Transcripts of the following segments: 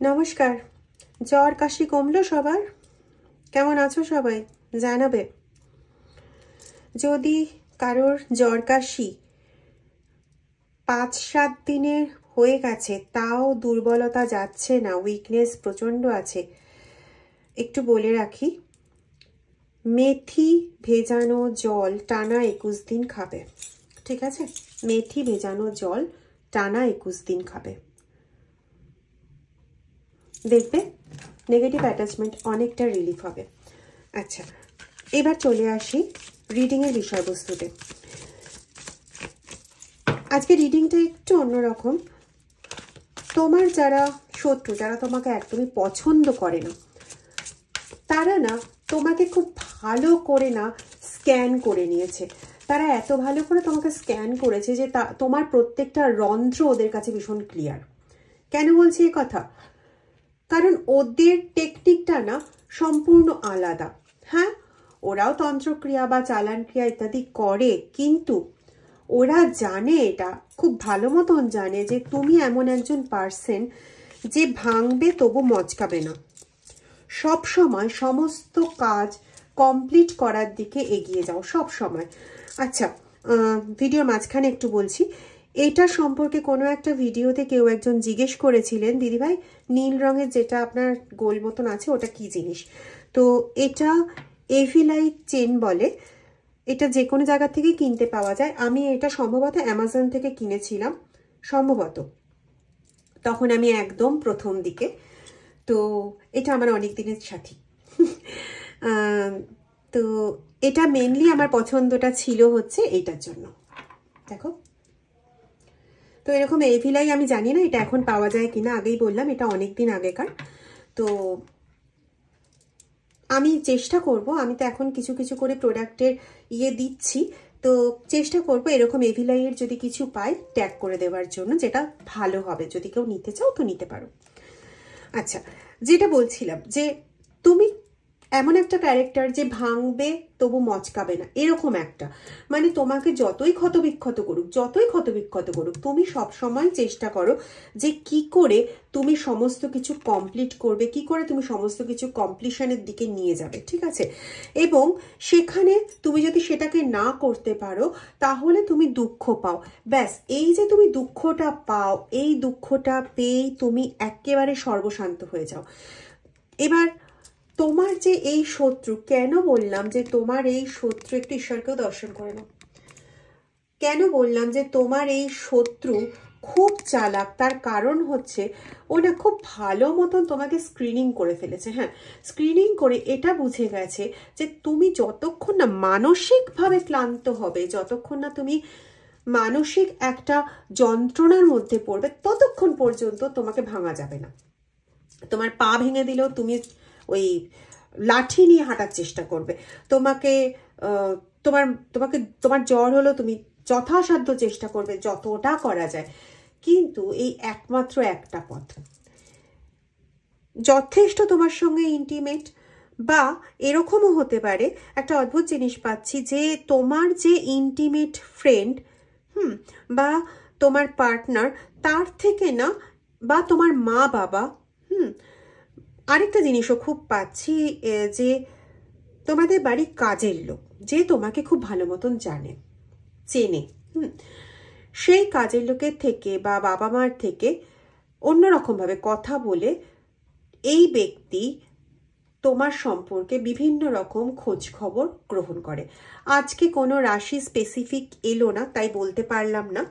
নমস্কার। জ্বর কাশি কমলো সবার? কেমন আছো সবাই জানাবে। যদি কারোর জ্বর কাশি 5-7 দিনের হয়ে গেছে তাও দুর্বলতা যাচ্ছে না, উইকনেস প্রচণ্ড আছে, একটু বলে রাখি, মেথি ভেজানো জল টানা 21 দিন খাবে। ঠিক আছে, মেথি ভেজানো জল টানা 21 দিন খাবে, দেখবে নেগেটিভ অ্যাটাচমেন্ট অনেকটা রিলিফ হবে। আচ্ছা, এবার চলে আসি রিডিংয়ের বিষয়বস্তুতে। আজকে রিডিংটা একটু অন্যরকম। তোমার যারা শত্রু, যারা তোমাকে একদমই পছন্দ করে না, তারা না তোমাকে খুব ভালো করে না স্ক্যান করে নিয়েছে। তারা এত ভালো করে তোমাকে স্ক্যান করেছে যে তোমার প্রত্যেকটা রন্ধ্র ওদের কাছে ভীষণ ক্লিয়ার। কেন বলছি এ কথা? কারণ ওদের টেকনিকটা না সম্পূর্ণ আলাদা। হ্যাঁ, ওরাও তন্ত্রক্রিয়া বা চালান ক্রিয়া ইত্যাদি করে, কিন্তু ওরা জানে, এটা খুব ভালো মতন জানে যে তুমি এমন একজন পার্সন যে ভাঙবে তবু মচকাবে না, সব সময় সমস্ত কাজ কমপ্লিট করার দিকে এগিয়ে যাও সব সময়। আচ্ছা, ভিডিওর মাঝখানে একটু বলছি, এটা সম্পর্কে কোনো একটা ভিডিওতে কেউ একজন জিজ্ঞেস করেছিলেন, দিদিভাই নীল রঙের যেটা আপনার গোল মতন আছে ওটা কি জিনিস? তো এটা এভিলাইট চেন বলে, এটা যে কোনো জায়গা থেকে কিনতে পাওয়া যায়। আমি এটা সম্ভবত অ্যামাজন থেকে কিনেছিলাম সম্ভবত, তখন আমি একদম প্রথম দিকে। তো এটা আমার অনেক দিনের সাথী। তো এটা মেনলি আমার পছন্দটা ছিল হচ্ছে এইটার জন্য। দেখো, তো এরকম এভিলাই আমি জানি না এটা এখন পাওয়া যায় কিনা, আগেই বললাম এটা অনেক দিন আগেকার। তো আমি চেষ্টা করব, আমি তো এখন কিছু কিছু করে প্রোডাক্টের দিচ্ছি, তো চেষ্টা করব এরকম এভিলাইয়ের যদি কিছু পাই ট্যাগ করে দেওয়ার জন্য, যেটা ভালো হবে। যদি কেউ নিতে চাও তো নিতে পারো। আচ্ছা, যেটা বলছিলাম যে তুমি এমন একটা ক্যারেক্টার যে ভাঙবে তবু মচকাবে না, এরকম একটা, মানে তোমাকে যতই ক্ষতবিক্ষত করুক তুমি সবসময় চেষ্টা করো যে কি করে তুমি সমস্ত কিছু কমপ্লিট করবে, কি করে তুমি সমস্ত কিছু কমপ্লিশনের দিকে নিয়ে যাবে। ঠিক আছে, এবং সেখানে তুমি যদি সেটাকে না করতে পারো তাহলে তুমি দুঃখ পাও। ব্যাস, এই যে তুমি দুঃখটা পাও, এই দুঃখটা পেয়েই তুমি একেবারে সর্বশান্ত হয়ে যাও। এবার তোমার যে এই শত্রু, কেন বললাম যে তোমার এই শত্রু, একটু ঈশ্বরকেও দর্শন করে নাও, কেন বললাম যে তোমার এই শত্রু খুব চালাক, তার কারণ হচ্ছে ও না খুব ভালো মতন তোমাকে স্ক্রিনিং করে ফেলেছে। হ্যাঁ, স্ক্রিনিং করে এটা বুঝে গেছে যে তুমি যতক্ষণ না মানসিকভাবে ক্লান্ত হবে, যতক্ষণ না তুমি মানসিক একটা যন্ত্রণার মধ্যে পড়বে, ততক্ষণ পর্যন্ত তোমাকে ভাঙা যাবে না। তোমার পা ভেঙে দিলেও তুমি ওই লাঠি নিয়ে হাঁটার চেষ্টা করবে। তোমার জ্বর হলো, তুমি যথাসাধ্য চেষ্টা করবে যতটা করা যায়, কিন্তু এই একমাত্র একটা পথ, যথেষ্ট তোমার সঙ্গে ইন্টিমেট, বা এরকমও হতে পারে একটা অদ্ভুত জিনিস পাচ্ছি যে তোমার যে ইন্টিমেট ফ্রেন্ড বা তোমার পার্টনার, তার থেকে না, বা তোমার মা বাবা, আরেকটা জিনিসও খুব পাচ্ছি যে তোমাদের বাড়ির কাজের লোক যে তোমাকে খুব ভালো মতন চেনে, সেই কাজের লোকের থেকে বা বাবা মার থেকে অন্যরকমভাবে কথা বলে এই ব্যক্তি তোমার সম্পর্কে বিভিন্ন রকম খোঁজ খবর গ্রহণ করে। আজকে কোনো রাশি স্পেসিফিক এলো না তাই বলতে পারলাম না,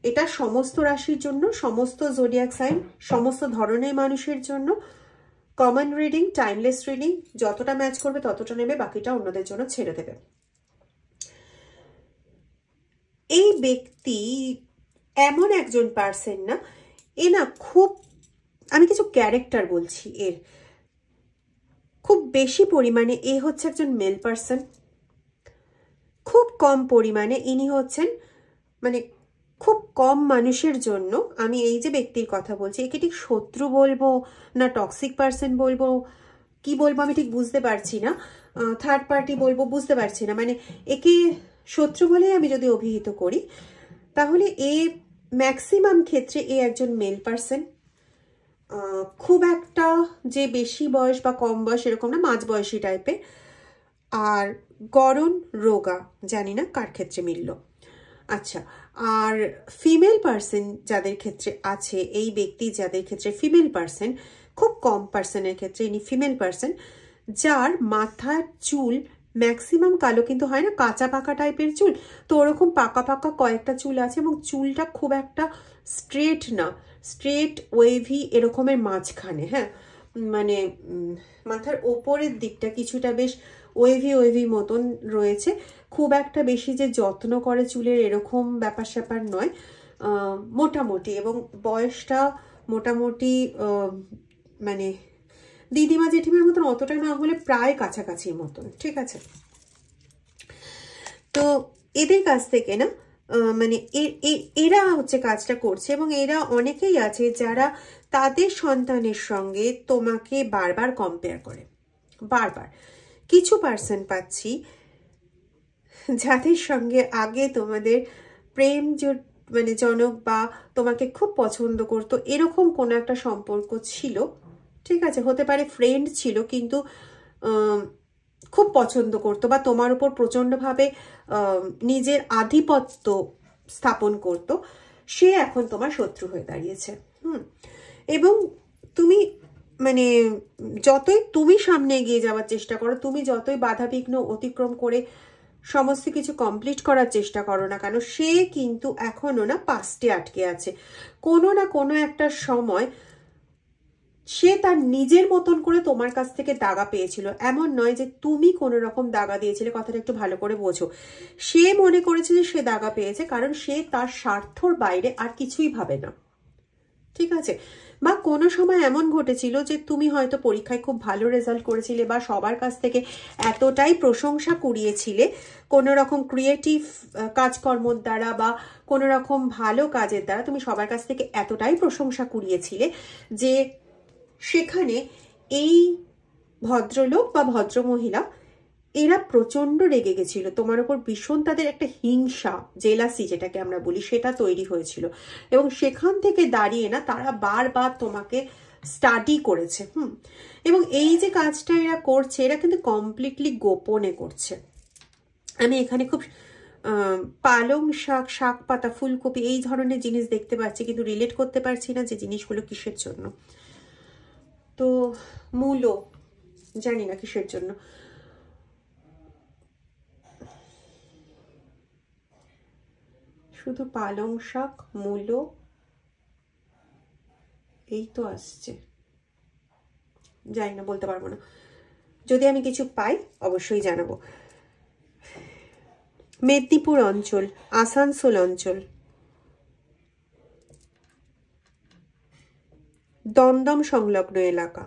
এটা সমস্ত রাশির জন্য, সমস্ত জোডিয়াক সাইন, সমস্ত ধরনের মানুষের জন্য কমন রিডিং, টাইমলেস রিডিং, যতটা ম্যাচ করবে ততটা নেবে, বাকিটা অন্যদের জন্য ছেড়ে দেবে। এই ব্যক্তি এমন একজন পার্সন না, এ না খুব, আমি কিছু ক্যারেক্টার বলছি, এর খুব বেশি পরিমাণে এ হচ্ছে একজন মেল পার্সন, খুব কম পরিমাণে ইনি হচ্ছেন, মানে খুব কম মানুষের জন্য আমি এই যে ব্যক্তির কথা বলছি, একে ঠিক শত্রু বলবো না টক্সিক পার্সন বলবো, কি বলবো আমি ঠিক বুঝতে পারছি না, থার্ড পার্টি বলবো বুঝতে পারছি না, মানে একে শত্রু বলেই আমি যদি অভিহিত করি তাহলে এ ম্যাক্সিমাম ক্ষেত্রে এ একজন মেল পার্সন, খুব একটা যে বেশি বয়স বা কম বয়স এরকম না, মাঝ বয়সী টাইপের। আর গড়ন রোগা, জানি না কার ক্ষেত্রে মিলল। আচ্ছা, আর ফিমেল পার্সন যাদের ক্ষেত্রে আছে, এই ব্যক্তি যাদের ক্ষেত্রে ফিমেল পার্সন, খুব কম পার্সনের ক্ষেত্রে ইনি ফিমেল পার্সন, যার মাথার চুল ম্যাক্সিমাম কালো, কিন্তু হয় না কাঁচা পাকা টাইপের চুল, তো ওরকম পাকা পাকা কয়েকটা চুল আছে এবং চুলটা খুব একটা স্ট্রেট না, স্ট্রেট ওয়েভি এরকমের মাঝখানে, হ্যাঁ, মানে মাথার ওপরের দিকটা কিছুটা বেশ ওয়েভি ওয়েভি মতন রয়েছে, খুব একটা বেশি যে যত্ন করে চুলের এরকম ব্যাপার স্যাপার নয়, মোটামুটি, এবং বয়সটা মোটামুটি মানে দিদিমা জেঠিমার মতন অতটা না হলে প্রায় কাছাকাছির মতন, ঠিক আছে। তো এদের কাছ থেকে না মানে এরা হচ্ছে কাজটা করছে, এবং এরা অনেকেই আছে যারা তাদের সন্তানের সঙ্গে তোমাকে বারবার কম্পেয়ার করে, বারবার। কিছু পার্সন পাচ্ছি যাদের সঙ্গে আগে তোমাদের প্রেম মানে জনক বা তোমাকে খুব পছন্দ করতো এরকম কোনো একটা সম্পর্ক ছিল, ঠিক আছে, হতে পারে ফ্রেন্ড ছিল, কিন্তু খুব পছন্দ করতো বা তোমার উপর প্রচন্ডভাবে নিজের আধিপত্য স্থাপন করতো, সে এখন তোমার শত্রু হয়ে দাঁড়িয়েছে। এবং তুমি মানে যতই তুমি সামনে এগিয়ে যাওয়ার চেষ্টা করো, তুমি যতই বাধা বিঘ্ন অতিক্রম করে সমস্ত কিছু কমপ্লিট করার চেষ্টা করো না কেন, সে কিন্তু এখনো না পাস্টে আটকে আছে। কোনো না কোনো একটা সময় সে তার নিজের মতন করে তোমার কাছ থেকে দাগা পেয়েছিল, এমন নয় যে তুমি কোনো রকম দাগা দিয়েছিলে, কথাটা একটু ভালো করে বোঝো। সে মনে করেছে যে সে দাগা পেয়েছে কারণ সে তার স্বার্থর বাইরে আর কিছুই ভাবে না, ঠিক আছে। বা কোনো সময় এমন ঘটেছিল যে তুমি হয়তো পরীক্ষায় খুব ভালো রেজাল্ট করেছিলে বা সবার কাছ থেকে এতটাই প্রশংসা কুড়িয়েছিলে কোনো রকম ক্রিয়েটিভ কাজকর্মর দ্বারা বা কোনো রকম ভালো কাজের দ্বারা, তুমি সবার কাছ থেকে এতটাই প্রশংসা কুড়িয়েছিলে যে সেখানে এই ভদ্রলোক বা ভদ্রমহিলা এরা প্রচন্ড রেগে গেছিল তোমার উপর, ভীষণ তাদের একটা হিংসা, জেলাসি যেটাকে আমরা বলি, সেটা তৈরি হয়েছিল, এবং সেখান থেকে দাঁড়িয়ে না তারা বারবার তোমাকে স্টাডি করেছে। এবং এই যে কাজটা এরা করছে, এরা কিন্তু কমপ্লিটলি গোপনে করছে। আমি এখানে খুব পালং শাক, শাক পাতা, ফুলকপি এই ধরনের জিনিস দেখতে পাচ্ছি, কিন্তু রিলেট করতে পারছি না যে জিনিসগুলো কিসের জন্য। তো মূলো, জানি না কিসের জন্য। শুধু পালং শাক, মূলো, এই তো আসছে, জানি না, বলতে পারবো না। যদি আমি কিছু পাই অবশ্যই জানাবো। মেদিনীপুর অঞ্চল, আসানসোল অঞ্চল, দমদম সংলগ্ন এলাকা,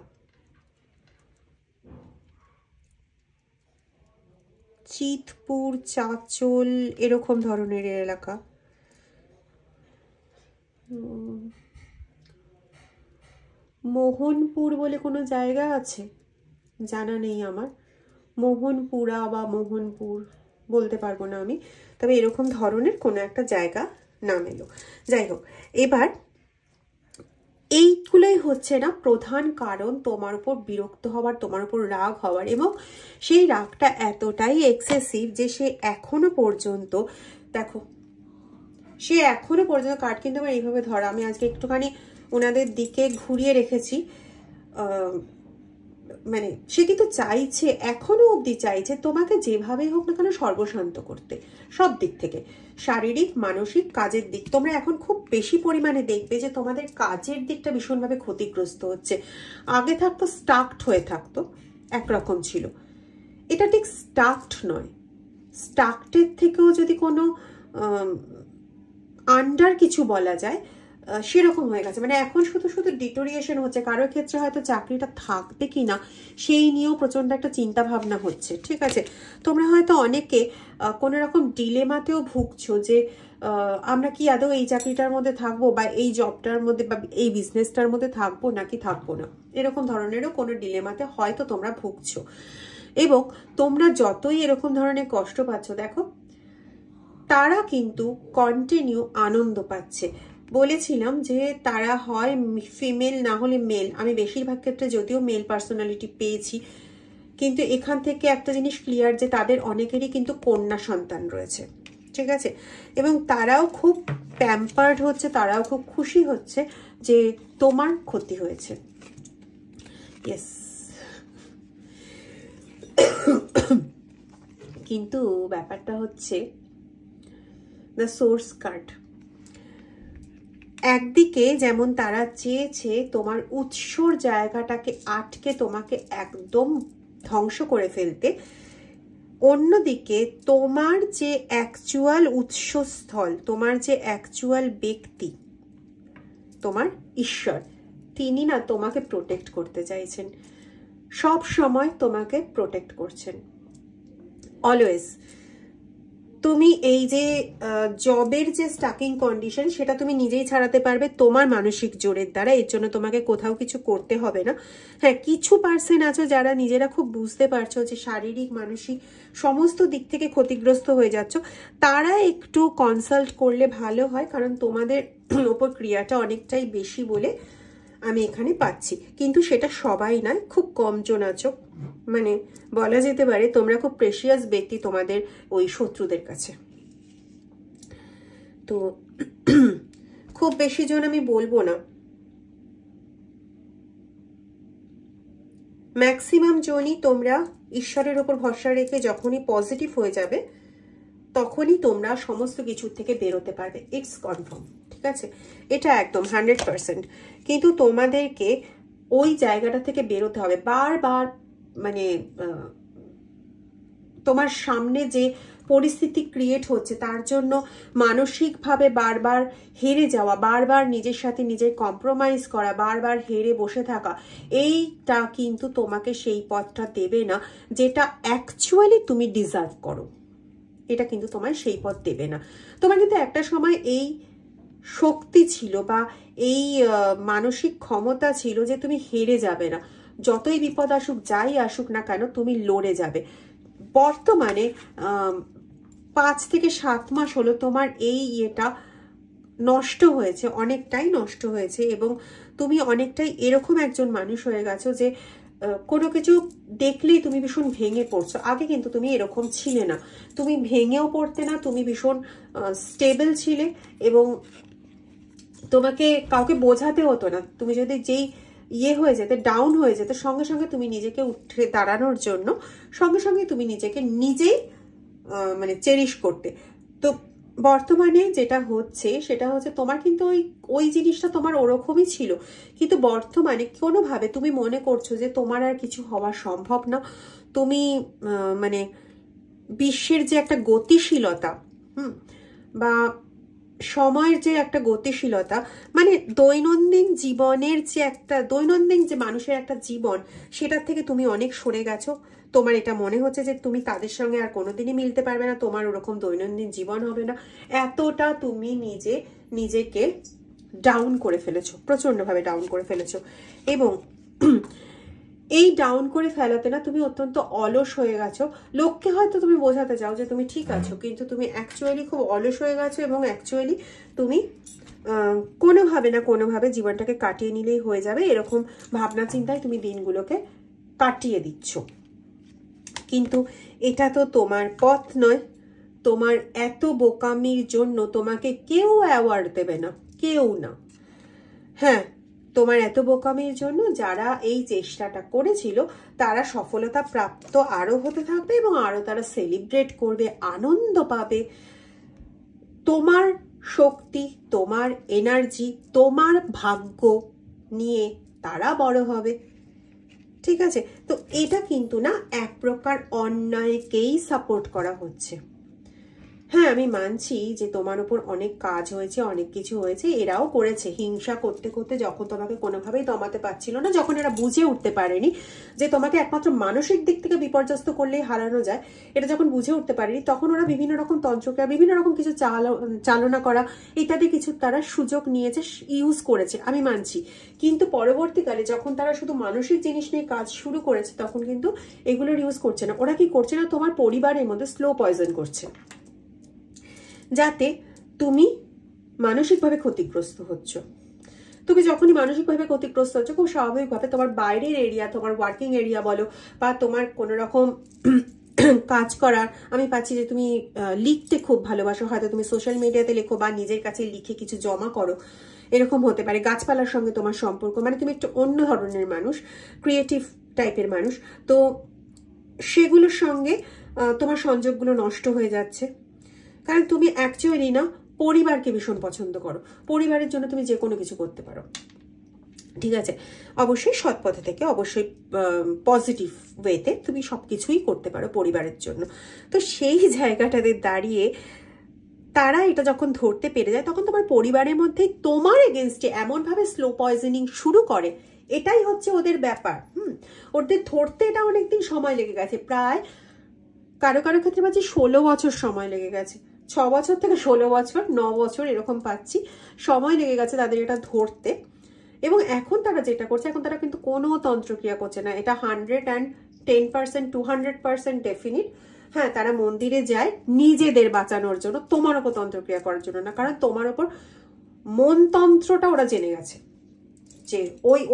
চিতপুর, চাঁচল এরকম ধরনের এলাকা। মোহনপুর বলে কোনো জায়গা আছে, জানা নেই আমার, মোহনপুরা বা মোহনপুর বলতে পারবো না আমি, তবে এরকম ধরনের কোনো একটা জায়গা নাম এলো। যাই হোক, এবার এইগুলোই হচ্ছে না প্রধান কারণ তোমার উপর বিরক্ত হওয়ার, তোমার উপর রাগ হওয়ার, এবং সেই রাগটা এতটাই এক্সেসিভ যে সে এখনো পর্যন্ত, দেখো সে এখনো পর্যন্ত, কার্ড কিন্তু আমার এইভাবে ধরা, আমি আজকে একটুখানি ওনাদের দিকে ঘুরিয়ে রেখেছি, মানে সে কিন্তু চাইছে, এখনো অবধি চাইছে তোমাকে যেভাবে হোক না কেন সর্বশান্ত করতে, সব দিক থেকে, শারীরিক, মানসিক, কাজের দিক। তোমরা এখন খুব বেশি পরিমাণে দেখবে যে তোমাদের কাজের দিকটা ভীষণভাবে ক্ষতিগ্রস্ত হচ্ছে। আগে থাকতো স্টাকড হয়ে থাকতো, একরকম ছিল, এটা ঠিক স্টাকড নয়, স্টাকডের থেকেও যদি কোনো আন্ডার কিছু বলা যায় সেরকম হয়ে গেছে, মানে এখন শুধু শুধু ডিটোরিয়েশন হচ্ছে। কারোর ক্ষেত্রে হয়তো চাকরিটা থাকবে কিনা সেই নিয়েও প্রচন্ড একটা চিন্তা ভাবনা হচ্ছে, ঠিক আছে। তোমরা হয়তো অনেকে কোনো রকম ডিলেমাতেও ভুগছো যে আমরা কি আদৌ এই চাকরিটার মধ্যে থাকবো বা এই জবটার মধ্যে বা এই বিজনেসটার মধ্যে থাকবো নাকি থাকবো না, এরকম ধরনেরও কোনো ডিলেমাতে হয়তো তোমরা ভুগছো। এবং তোমরা যতই এরকম ধরনের কষ্ট পাচ্ছ, দেখো তারা কিন্তু কন্টিনিউ আনন্দ পাচ্ছে। বলেছিলাম যে তারা হয় ফিমেল না হলে মেল। আমি বেশিরভাগ ক্ষেত্রে যদিও মেল পার্সোনালিটি পেয়েছি, কিন্তু এখান থেকে একটা জিনিস ক্লিয়ার যে তাদের অনেকেরই কিন্তু কন্যা সন্তান রয়েছে, ঠিক আছে? এবং তারাও খুব প্যাম্পার্ড হচ্ছে, তারাও খুব খুশি হচ্ছে যে তোমার ক্ষতি হয়েছে। ইয়েস, কিন্তু ব্যাপারটা হচ্ছে দ্য সোর্স কার্ড। একদিকে যেমন তারা চেয়েছে তোমার উৎসর জায়গাটাকে আটকে তোমাকে একদম ধ্বংস করে ফেলতে, অন্যদিকে তোমার যে অ্যাকচুয়াল উৎসস্থল, তোমার যে অ্যাকচুয়াল ব্যক্তি, তোমার ঈশ্বর, তিনি না তোমাকে প্রোটেক্ট করতে চাইছেন, সব সময় তোমাকে প্রোটেক্ট করছেন অলওয়েজ। তুমি এই যে জবের যে স্টাকিং কন্ডিশন, সেটা তুমি নিজেই ছাড়াতে পারবে তোমার মানসিক জোরের দ্বারা। এর জন্য তোমাকে কোথাও কিছু করতে হবে না। হ্যাঁ, কিছু পার্সন আছো যারা নিজেরা খুব বুঝতে পারছো যে শারীরিক মানসিক সমস্ত দিক থেকে ক্ষতিগ্রস্ত হয়ে যাচ্ছ, তারা একটু কনসাল্ট করলে ভালো হয়, কারণ তোমাদের ওপর ক্রিয়াটা অনেকটাই বেশি বলে আমি এখানে পাচ্ছি। কিন্তু সেটা সবাই নয়, খুব কমজন আছো, মানে বলা যেতে পারে তোমরা খুব প্রেশিয়াস ব্যক্তি তোমাদের ওই শত্রুদের কাছে। তো খুব বেশি জন আমি বলবো না, ম্যাক্সিমাম জনই তোমরা ঈশ্বরের ওপর ভরসা রেখে যখনই পজিটিভ হয়ে যাবে তখনই তোমরা সমস্ত কিছুর থেকে বেরোতে পারবে। ইটস কনফার্ম, ঠিক আছে? এটা একদম 100%। কিন্তু তোমাদেরকে ওই জায়গাটা থেকে বেরোতে হবে। বারবার মানে তোমার সামনে যে পরিস্থিতি ক্রিয়েট হচ্ছে তার জন্য মানসিকভাবে বারবার হেরে যাওয়া, বারবার নিজের সাথে নিজের কম্প্রোমাইজ করা, বারবার হেরে বসে থাকা, এইটা কিন্তু তোমাকে সেই পথটা দেবে না যেটা অ্যাকচুয়ালি তুমি ডিজার্ভ করো। এটা কিন্তু তোমার সেই পথ দেবে না। তোমার কিন্তু একটা সময় এই শক্তি ছিল বা এই মানসিক ক্ষমতা ছিল যে তুমি হেরে যাবে না, যতই বিপদ আসুক, যাই আসুক না কেন, তুমি লড়ে যাবে। বর্তমানে 5 থেকে 7 মাস হলো তোমার এই ইয়েটা নষ্ট হয়েছে, অনেকটাই নষ্ট হয়েছে, এবং তুমি অনেকটাই এরকম একজন মানুষ হয়ে গেছো যে কোনো কিছু দেখলেই তুমি ভীষণ ভেঙে পড়ছো। আগে কিন্তু তুমি এরকম ছিলে না, তুমি ভেঙেও পড়তে না, তুমি ভীষণ স্টেবল ছিলে এবং তোমাকে কাউকে বোঝাতে হতো না। তুমি যদি যেই ইয়ে হয়ে যেতে, ডাউন হয়ে যেতে, সঙ্গে সঙ্গে তুমি নিজেকে উঠে দাঁড়ানোর জন্য সঙ্গে সঙ্গে তুমি নিজেকে নিজেই মানে চেরিশ করতে। তো বর্তমানে যেটা হচ্ছে সেটা হচ্ছে তোমার কিন্তু ওই জিনিসটা তোমার ওরকমই ছিল, কিন্তু বর্তমানে কোনোভাবে তুমি মনে করছো যে তোমার আর কিছু হওয়া সম্ভব না। তুমি মানে বিশ্বের যে একটা গতিশীলতা, বা সময়ের যে একটা গতিশীলতা, মানে দৈনন্দিন জীবনের যে একটা দৈনন্দিন যে মানুষের একটা জীবন, সেটার থেকে তুমি অনেক সরে গেছো। তোমার এটা মনে হচ্ছে যে তুমি তাদের সঙ্গে আর কোনোদিনই মিলতে পারবে না, তোমার ওরকম দৈনন্দিন জীবন হবে না। এতটা তুমি নিজেকে ডাউন করে ফেলেছো, প্রচন্ডভাবে ডাউন করে ফেলেছো। এবং এই ডাউন করে ফেলাতে না তুমি অত্যন্ত অলস হয়ে গেছো। লোককে হয়তো তুমি বোঝাতে চাও যে তুমি ঠিক আছো, কিন্তু তুমি অ্যাকচুয়ালি খুব অলস হয়ে গেছো, এবং অ্যাকচুয়ালি তুমি কোনোভাবে না কোনোভাবে জীবনটাকে কাটিয়ে নিলেই হয়ে যাবে, এরকম ভাবনা চিন্তায় তুমি দিনগুলোকে কাটিয়ে দিচ্ছ। কিন্তু এটা তো তোমার পথ নয়। তোমার এত বোকামির জন্য তোমাকে কেউ অ্যাওয়ার্ড দেবে না, কেউ না। হ্যাঁ, তোমার এত বোকামির জন্য যারা এই চেষ্টাটা করেছিল তারা সফলতা প্রাপ্ত আরো হতে থাকবে, এবং আরো তারা সেলিব্রেট করবে, আনন্দ পাবে। তোমার শক্তি, তোমার এনার্জি, তোমার ভাগ্য নিয়ে তারা বড় হবে, ঠিক আছে? তো এটা কিন্তু না এক প্রকার অন্যায়কেই সাপোর্ট করা হচ্ছে। হ্যাঁ, আমি মানছি যে তোমার উপর অনেক কাজ হয়েছে, অনেক কিছু হয়েছে, এরাও করেছে। হিংসা করতে করতে যখন তোমাকে কোনোভাবেই দমাতে পারছিল না, যখন এরা বুঝে উঠতে পারেনি যে তোমাকে একমাত্র মানসিক দিক থেকে বিপর্যস্ত করলেই হারানো যায়, এটা যখন বুঝে উঠতে পারেনি, তখন ওরা বিভিন্ন রকম তন্ত্রক্রিয়া, বিভিন্ন রকম কিছু চালনা করা ইত্যাদি কিছু তারা সুযোগ নিয়েছে, ইউজ করেছে, আমি মানছি। কিন্তু পরবর্তীকালে যখন তারা শুধু মানসিক জিনিস নিয়ে কাজ শুরু করেছে, তখন কিন্তু এগুলোর ইউজ করছে না। ওরা কি করছে না, তোমার পরিবারের মধ্যে স্লো পয়জন করছে, যাতে তুমি মানসিকভাবে ক্ষতিগ্রস্ত হচ্ছ। তুমি যখনই মানসিকভাবে ক্ষতিগ্রস্ত হচ্ছে খুব স্বাভাবিকভাবে তোমার বাইরের এরিয়া, তোমার ওয়ার্কিং এরিয়া বলো বা তোমার কোনো রকম কাজ করার, আমি পাচ্ছি যে তুমি লিখতে খুব ভালোবাসো, হয়তো তুমি সোশ্যাল মিডিয়াতে লেখো বা নিজের কাছে লিখে কিছু জমা করো, এরকম হতে পারে। গাছপালার সঙ্গে তোমার সম্পর্ক, মানে তুমি একটু অন্য ধরনের মানুষ, ক্রিয়েটিভ টাইপের মানুষ, তো সেগুলোর সঙ্গে তোমার সংযোগগুলো নষ্ট হয়ে যাচ্ছে। কারণ তুমি অ্যাকচুয়ালি না পরিবারকে ভীষণ পছন্দ করো, পরিবারের জন্য তুমি যে কোনো কিছু করতে পারো, ঠিক আছে? অবশ্যই সৎ পথে থেকে, অবশ্যই পজিটিভ ওয়েতে তুমি সবকিছুই করতে পারো পরিবারের জন্য। তো সেই জায়গাটাতে দাঁড়িয়ে তারা এটা যখন ধরতে পেরে যায়, তখন তোমার পরিবারের মধ্যে তোমার এগেনস্টে এমনভাবে স্লো পয়জনিং শুরু করে, এটাই হচ্ছে ওদের ব্যাপার। ওদের ধরতে এটা অনেকদিন সময় লেগে গেছে, প্রায় কারো কারো ক্ষেত্রে পাচ্ছি 16 বছর সময় লেগে গেছে, 6 বছর থেকে 16 বছর, 9 বছর এরকম পাচ্ছি সময় লেগে গেছে তাদের এটা ধরতে। এবং এখন তারা যেটা করছে, এখন তারা কিন্তু কোনো তন্ত্রক্রিয়া করছে না, এটা 110%, 200% ডেফিনিট। হ্যাঁ, তারা মন্দিরে যায় নিজেদের বাঁচানোর জন্য, তোমার ওপর তন্ত্রক্রিয়া করার জন্য না, কারণ তোমার ওপর মনতন্ত্রটা ওরা জেনে গেছে, যে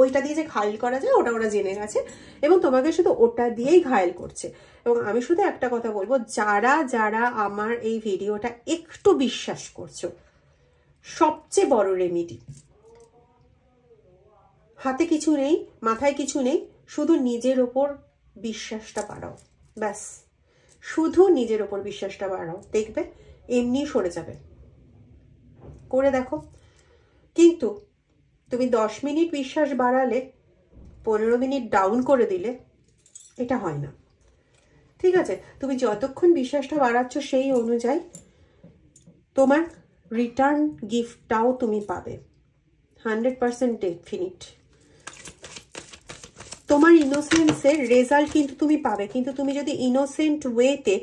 ওইটা দিয়ে যে ঘায়ল করা যায় ওটা ওরা জেনে গেছে, এবং তোমাকে শুধু ওটা দিয়েই ঘায়ল করছে। এবং আমি শুধু একটা কথা বলবো, যারা যারা আমার এই ভিডিওটা একটু বিশ্বাস করছো, সবচেয়ে বড় রেমিডি, হাতে কিছু নেই, মাথায় কিছু নেই, শুধু নিজের ওপর বিশ্বাসটা বাড়াও, ব্যাস, শুধু নিজের ওপর বিশ্বাসটা বাড়াও, দেখবে এমনি সরে যাবে। করে দেখো। কিন্তু তুমি 10 মিনিট বিশ্বাস বাড়ালে 15 মিনিট ডাউন করে দিলে এটা হয় না, ঠিক আছে? তুমি যতক্ষণ বিশ্বাসটা বাড়াচ্ছ সেই অনুযায়ী তোমার রিটার্ন গিফটটাও তুমি পাবে, 100% ডেফিনিট। তোমার ইনোসেন্সের রেজাল্ট কিন্তু তুমি পাবে, কিন্তু তুমি যদি ইনোসেন্ট ওয়েতে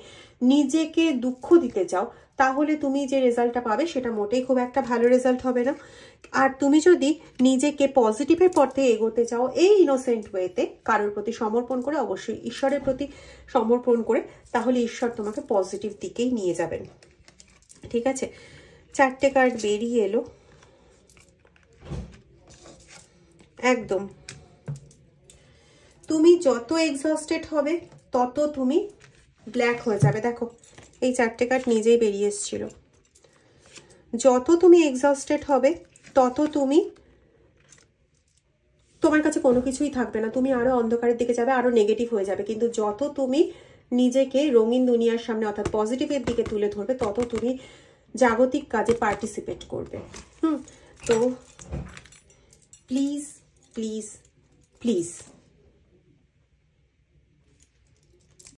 নিজেকে দুঃখ দিতে চাও, তাহলে তুমি যে রেজাল্টটা পাবে সেটা মোটেই খুব একটা ভালো রেজাল্ট হবে না। আর তুমি যদি নিজেকে পজিটিভের পথে এগোতে চাও এই ইনোসেন্ট ওয়েতে, কারোর প্রতি সমর্পণ করে, অবশ্যই ঈশ্বরের প্রতি সমর্পণ করে, তাহলে ঈশ্বর তোমাকে পজিটিভ দিকেই নিয়ে যাবেন, ঠিক আছে? 4টে কার্ড বেরিয়ে এলো, একদম তুমি যত এক্সস্টেড হবে তত তুমি ব্ল্যাক হয়ে যাবে। দেখো এই 4টে কার্ড নিজেই বেরিয়ে এসেছিল। যত তুমি এক্সস্টেড হবে তত তুমি, তোমার কাছে কোনো কিছুই থাকবে না, তুমি আরো অন্ধকারের দিকে যাবে, আরো নেগেটিভ হয়ে যাবে। কিন্তু যত তুমি নিজেকে রঙিন দুনিয়ার সামনে অর্থাৎ পজিটিভের দিকে তুলে ধরবে, তত তুমি জাগতিক কাজে পার্টিসিপেট করবে। তো প্লিজ প্লিজ প্লিজ